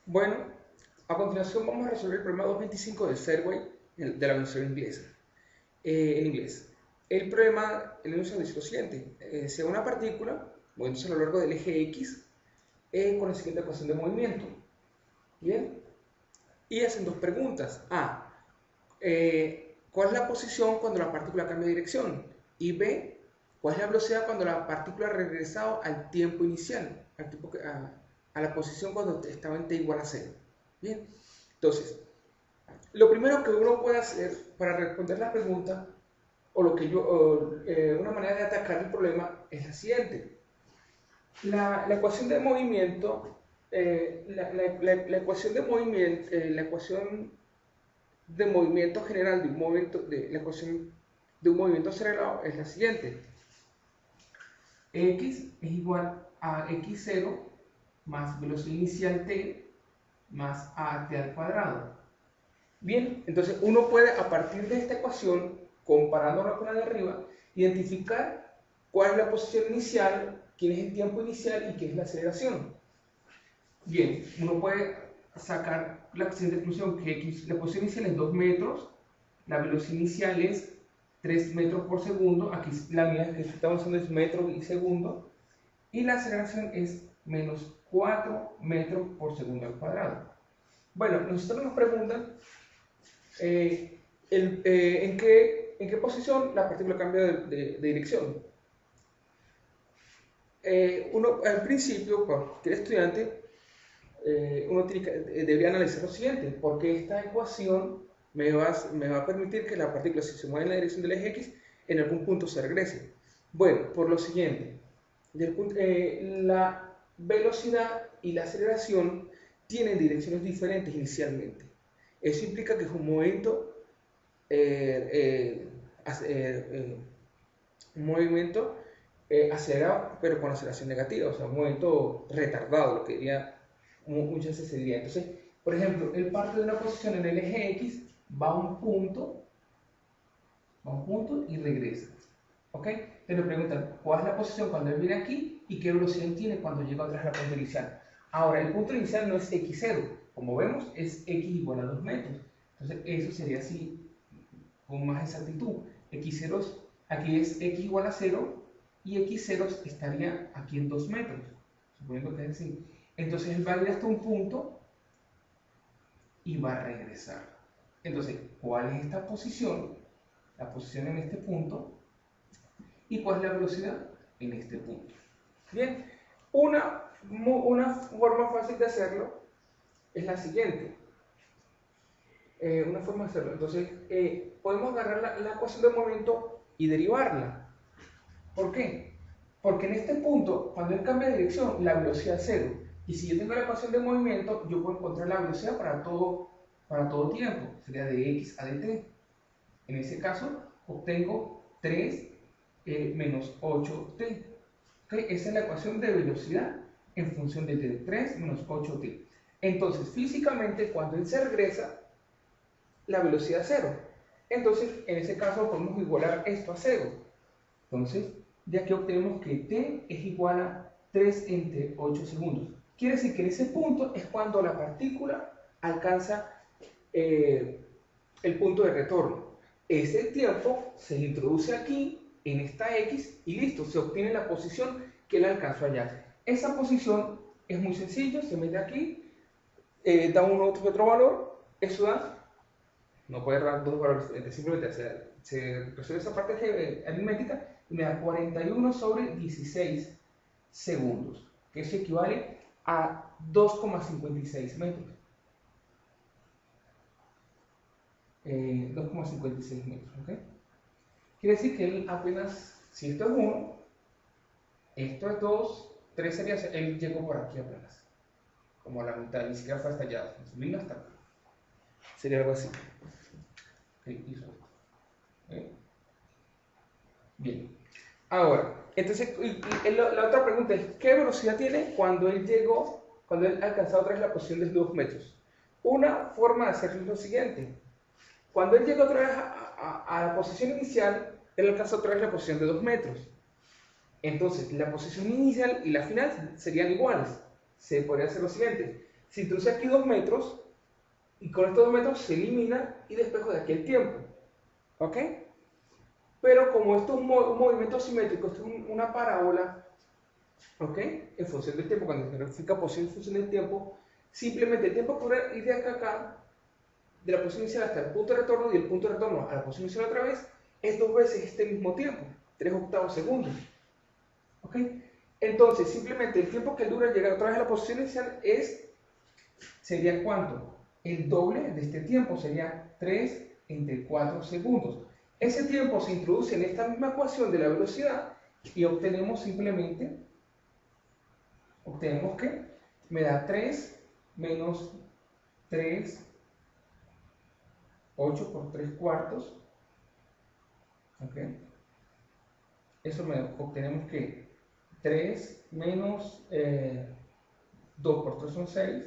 Bueno, a continuación vamos a resolver el problema 225 de Fairway de la versión inglesa. En inglés. El problema, el enunciado dice lo siguiente: sea una partícula moviéndose a lo largo del eje X con la siguiente ecuación de movimiento. Bien, y hacen dos preguntas. A, ¿cuál es la posición cuando la partícula cambia de dirección? Y B, ¿cuál es la velocidad cuando la partícula ha regresado al tiempo inicial, a la posición cuando estaba en t igual a 0? Bien, entonces, lo primero que uno puede hacer para responder la pregunta, o lo que una manera de atacar el problema es la siguiente. La ecuación de movimiento, la ecuación de movimiento, la ecuación de movimiento general de un movimiento, la ecuación de un movimiento acelerado es la siguiente: x es igual a x0 más velocidad inicial t más a t al cuadrado. Bien, entonces uno puede, a partir de esta ecuación, comparándola con la de arriba, identificar cuál es la posición inicial, quién es el tiempo inicial y qué es la aceleración. Bien, uno puede sacar la siguiente conclusión: que la posición inicial es 2 metros, la velocidad inicial es 3 metros por segundo, aquí la mía que estamos usando es metro y segundo, y la aceleración es menos 4 metros por segundo al cuadrado. Bueno, nosotros nos preguntan en qué posición la partícula cambia de dirección. Uno, al principio, cualquier estudiante, debería analizar lo siguiente: porque esta ecuación me va a permitir que la partícula, si se mueve en la dirección del eje X, en algún punto se regrese. Bueno, por lo siguiente: la velocidad y la aceleración tienen direcciones diferentes inicialmente. Eso implica que es un momento, eh, un movimiento acelerado, pero con aceleración negativa, o sea, un movimiento retardado, lo que diría, muchas veces se diría. Entonces, por ejemplo, él parte de una posición en el eje X, va a un punto y regresa. ¿Ok? Te lo preguntan, ¿cuál es la posición cuando él viene aquí y qué velocidad tiene cuando llega atrás a la punta inicial? Ahora, el punto inicial no es x0, como vemos, es x igual a 2 metros. Entonces, eso sería así con más exactitud. X0 aquí es x igual a 0 y x0 estaría aquí en 2 metros, suponiendo que es así. Entonces, él va a ir hasta un punto y va a regresar. Entonces, ¿cuál es esta posición? La posición en este punto. ¿Y cuál es la velocidad? En este punto. Bien, una forma fácil de hacerlo es la siguiente. Una forma de hacerlo. Entonces, podemos agarrar la ecuación de momento y derivarla. ¿Por qué? Porque en este punto, cuando él cambia de dirección, la velocidad es cero. Y si yo tengo la ecuación de movimiento, yo puedo encontrar la velocidad para todo tiempo. Sería de x a dt. En ese caso, obtengo 3 menos 8t. ¿Okay? Esa es la ecuación de velocidad en función de t, 3 menos 8t. Entonces, físicamente, cuando él se regresa, la velocidad es 0. Entonces, en ese caso, podemos igualar esto a 0. Entonces, de aquí obtenemos que t es igual a 3 entre 8 segundos. Quiere decir que en ese punto es cuando la partícula alcanza el punto de retorno. Ese tiempo se introduce aquí, en esta X, y listo, se obtiene la posición que él alcanzó allá. Esa posición es muy sencillo, se mete aquí, da otro valor, eso da, no puede dar dos valores, simplemente se resuelve esa parte aritmética y me da 41 sobre 16 segundos, que eso equivale a 2,56 metros. 2,56 metros, ¿ok? Quiere decir que él apenas, si esto es 1, esto es 2, 3 sería, él llegó por aquí apenas, como a la mitad, ni siquiera fue hasta allá, vino hasta acá. Sería algo así. Okay, hizo esto. ¿Okay? Bien. Ahora, entonces, la otra pregunta es: ¿qué velocidad tiene cuando él llegó, cuando él alcanzó otra vez la posición de 2 metros? Una forma de hacerlo es lo siguiente: cuando él llega otra vez a la posición inicial, él alcanza otra vez la posición de 2 metros. Entonces, la posición inicial y la final serían iguales. Se podría hacer lo siguiente: se introduce aquí 2 metros y con estos 2 metros se elimina y despejo de aquí el tiempo. ¿Ok? Pero como esto es un movimiento simétrico, esto es una parábola, ¿ok? En función del tiempo, cuando se grafica posición en función del tiempo, simplemente el tiempo que dura ir de acá a acá, de la posición inicial hasta el punto de retorno y del punto de retorno a la posición inicial otra vez, es 2 veces este mismo tiempo, 3/8 segundos. ¿Ok? Entonces, simplemente el tiempo que dura llegar otra vez a la posición inicial sería ¿cuánto? El doble de este tiempo, sería 3 entre 4 segundos. Ese tiempo se introduce en esta misma ecuación de la velocidad y obtenemos simplemente, que me da 3 menos 3, 8 por 3 cuartos. ¿Ok? Eso obtenemos que 3 menos 2 por 3 son 6.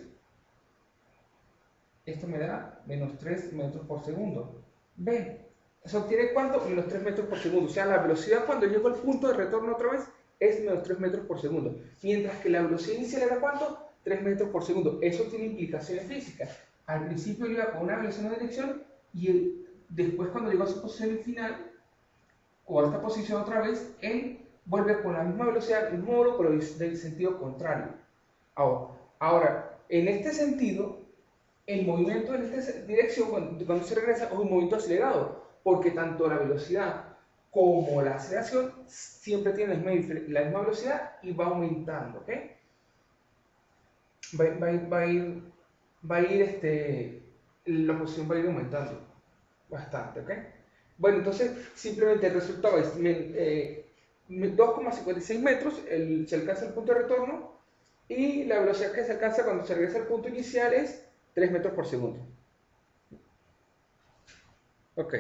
Esto me da menos 3 metros por segundo. ¿Ven? ¿Se obtiene cuánto? Menos 3 metros por segundo. O sea, la velocidad cuando llego al punto de retorno otra vez es menos 3 metros por segundo. Mientras que la velocidad inicial era ¿cuánto? 3 metros por segundo. Eso tiene implicaciones físicas. Al principio iba con una velocidad de dirección y después cuando llegó a su posición final, o a esta posición otra vez, él vuelve con la misma velocidad, el mismo módulo, pero del sentido contrario. Ahora, en este sentido, el movimiento en esta dirección, cuando se regresa, es un movimiento acelerado, porque tanto la velocidad como la aceleración siempre tienen la misma velocidad y va aumentando, ¿ok? La posición va a ir aumentando bastante, ¿ok? Bueno, entonces simplemente el resultado es 2,56 metros, se alcanza el punto de retorno, y la velocidad que se alcanza cuando se regresa al punto inicial es 3 metros por segundo. Ok.